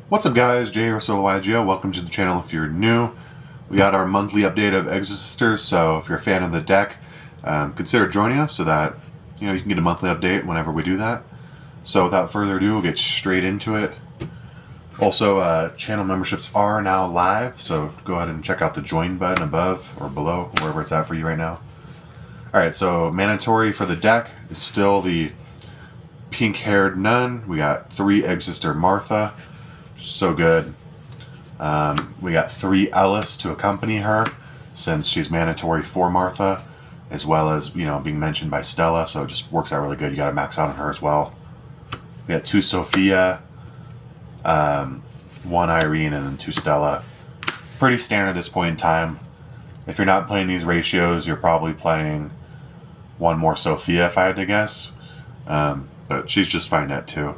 What's up guys, Jay or SoloYGO, welcome to the channel if you're new. We got our monthly update of Exosisters, so if you're a fan of the deck, consider joining us so that you can get a monthly update whenever we do that. So without further ado, we'll get straight into it. Also, channel memberships are now live, so go ahead and check out the join button above or below, wherever it's at for you right now. Alright, so mandatory for the deck is still the pink-haired nun. We got 3 Exosister Martha. So good. We got 3 Ellis to accompany her, since she's mandatory for Martha, as well as being mentioned by Stella, so it just works out really good. You got to max out on her as well. We got 2 Sophia, 1 Irene, and then 2 Stella. Pretty standard at this point in time. If you're not playing these ratios, you're probably playing 1 more Sophia, if I had to guess. But she's just fine at 2.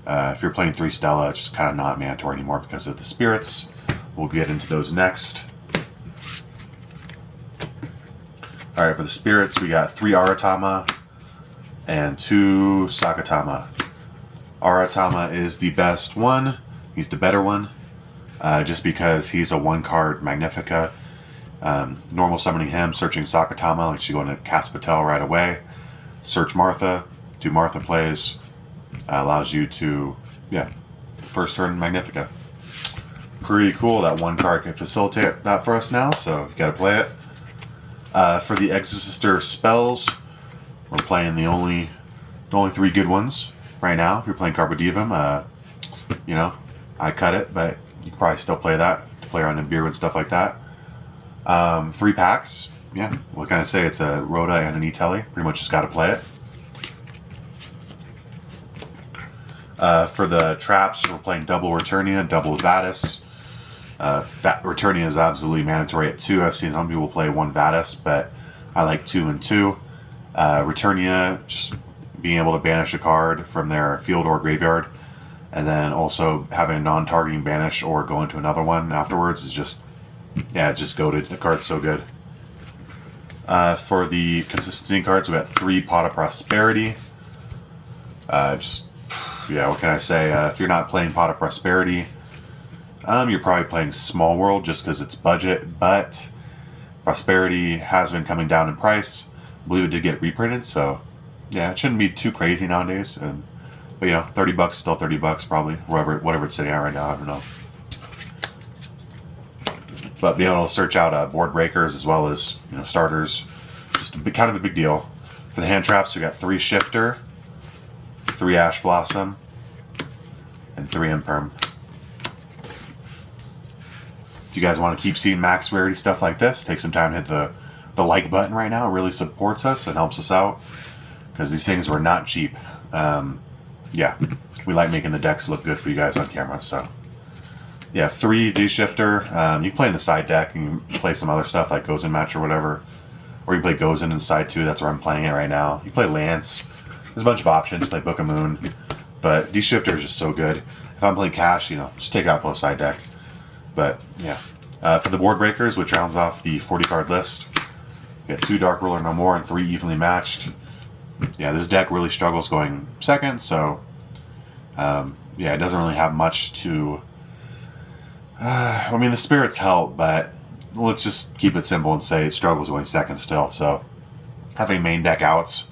If you're playing 3 Stella, it's just kind of not mandatory anymore because of the spirits. We'll get into those next. Alright, for the spirits, we got 3 Aratama and 2 Sakatama. Aratama is the best one. He's the better one. Just because he's a 1-card Magnifica. Normal summoning him, searching Sakatama, like you go into Cast Patel right away. Search Martha, do Martha plays. Allows you to, first turn Magnifica. Pretty cool. That 1 card can facilitate that for us now, so you gotta play it. For the Exosister spells, we're playing the only 3 good ones right now. If you're playing Carpe Diem, I cut it, but you can probably still play that to play around in beer and stuff like that. 3 packs, what can I say? It's a Rhoda and an E-Telly. Pretty much just gotta play it. For the traps, we're playing double Returnia, double Vadis. Returnia is absolutely mandatory at 2. I've seen some people play 1 Vadis, but I like 2 and 2. Returnia, just being able to banish a card from their field or graveyard, and then also having a non-targeting banish or go into another one afterwards is just goated. The card's so good. For the consistency cards, we got 3 Pot of Prosperity. What can I say? If you're not playing Pot of Prosperity, you're probably playing Small World just because it's budget, but Prosperity has been coming down in price. I believe it did get reprinted, so it shouldn't be too crazy nowadays. But $30 still $30 probably, whatever it's sitting at right now. I don't know. But being able to search out board breakers as well as starters, just kind of a big deal. For the hand traps, we got 3 Shifter, 3 Ash Blossom, and 3 Imperm. If you guys want to keep seeing max rarity stuff like this, take some time to hit the like button right now. It really supports us and helps us out because these things were not cheap. We like making the decks look good for you guys on camera. So 3 D-Shifter. You can play in the side deck and you can play some other stuff like Gozen Match or whatever. Or you can play Gozen inside too. That's where I'm playing it right now. You play Lance. There's a bunch of options. Play Book of Moon. But D-Shifter is just so good. If I'm playing Cash, just take it out post side deck. But, for the board breakers, which rounds off the 40-card list, we got 2 Dark Ruler No More and 3 Evenly Matched. This deck really struggles going second, so, it doesn't really have much to... the spirits help, but let's just keep it simple and say it struggles going second still. So, having main deck outs,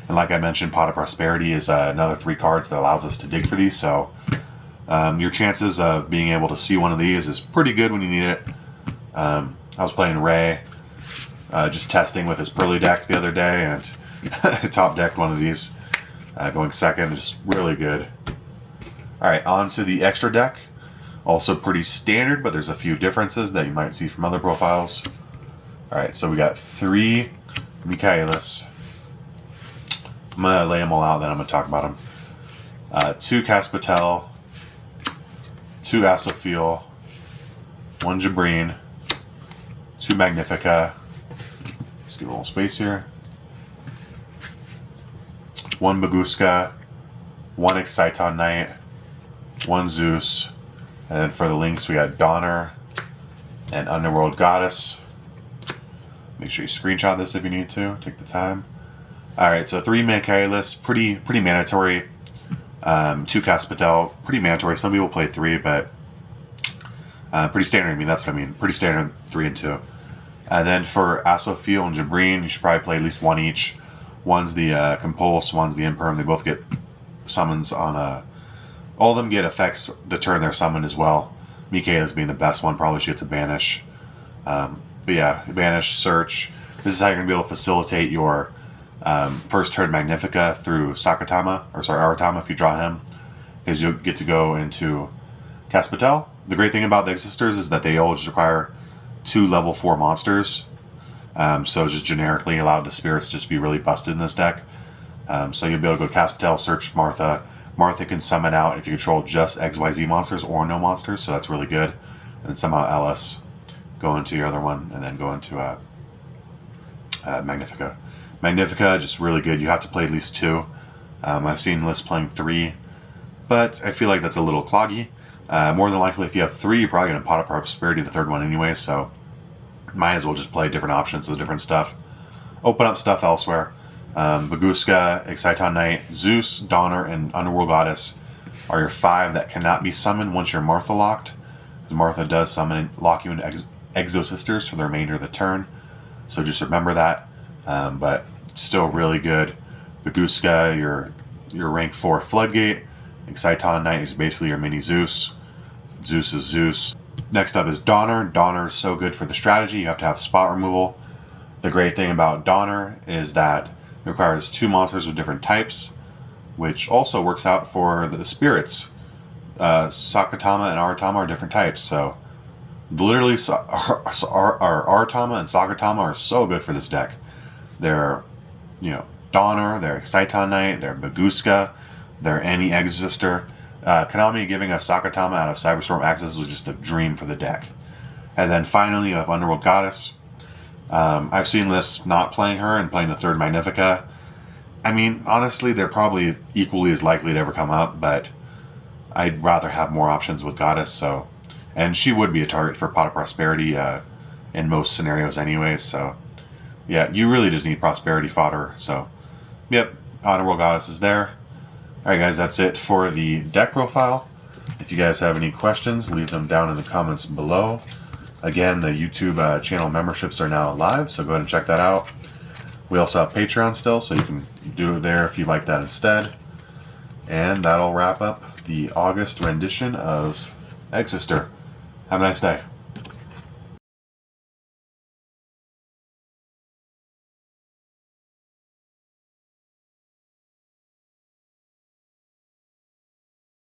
and like I mentioned, Pot of Prosperity is another 3 cards that allows us to dig for these, so your chances of being able to see one of these is pretty good when you need it. I was playing Ray, just testing with his Pearly deck the other day, and top decked one of these going second. Just really good. Alright, on to the extra deck. Also pretty standard, but there's a few differences that you might see from other profiles. Alright, so we got 3 Michaelis. I'm going to lay them all out, then I'm going to talk about them. 2 Caspatel, 2 Asophiel, 1 Jabrine, 2 Magnifica. Let's give a little space here. 1 Baguska, 1 Exciton Knight, 1 Zeus, and then for the links we got Donner and Underworld Goddess. Make sure you screenshot this if you need to. Take the time. Alright, so 3 Michaelis, pretty mandatory. 2 Caspatel, pretty mandatory. Some people play 3, but Pretty standard, I mean, that's what I mean. Pretty standard 3 and 2. And then for Asophiel and Jabreen, you should probably play at least one each. One's the Compulse, one's the Imperm. They both get summons on a... All of them get effects the turn they're summoned as well. Michaela's being the best one, probably should get to Banish. But yeah, Banish, Search. This is how you're going to be able to facilitate your first turn Magnifica through Aratama if you draw him. Because you'll get to go into Caspatel. The great thing about the Exosisters is that they all just require 2 level 4 monsters. So just generically allowed the spirits just be really busted in this deck. So you'll be able to go Caspatel, search Martha. Martha can summon out if you control just XYZ monsters or no monsters, so that's really good. And then somehow Alice, go into your other one, and then go into Magnifica. Magnifica, just really good. You have to play at least 2. I've seen lists playing 3, but I feel like that's a little cloggy. More than likely, if you have 3, you're probably going to pot up Prosperity the 3rd one anyway, so might as well just play different options with different stuff. Open up stuff elsewhere. Baguska, Exciton Knight, Zeus, Donner, and Underworld Goddess are your 5 that cannot be summoned once you're Martha locked. Because Martha does lock you into Exosisters for the remainder of the turn. So just remember that. But still really good. Baguska, your rank 4 Floodgate. Exciton Knight is basically your mini Zeus. Zeus is Zeus. Next up is Donner. Donner is so good for the strategy. You have to have spot removal. The great thing about Donner is that it requires 2 monsters with different types, which also works out for the spirits. Sakatama and Aratama are different types, so literally Aratama and Sakatama are so good for this deck. They're, Donner, they're Exciton Knight, they're Baguska, they're any Exosister. Konami giving us Sakatama out of Cyberstorm Access was just a dream for the deck. And then finally you have Underworld Goddess. I've seen lists not playing her and playing the 3rd Magnifica. I mean, honestly, they're probably equally as likely to ever come up, but I'd rather have more options with Goddess, so... And she would be a target for Pot of Prosperity in most scenarios anyways, so... Yeah, you really just need Prosperity fodder, so... Yep, Underworld Goddess is there. Alright guys, that's it for the deck profile. If you guys have any questions, leave them down in the comments below. Again, the YouTube channel memberships are now live, so go ahead and check that out. We also have Patreon still, so you can do it there if you like that instead. And that'll wrap up the August rendition of Exosister. Have a nice day.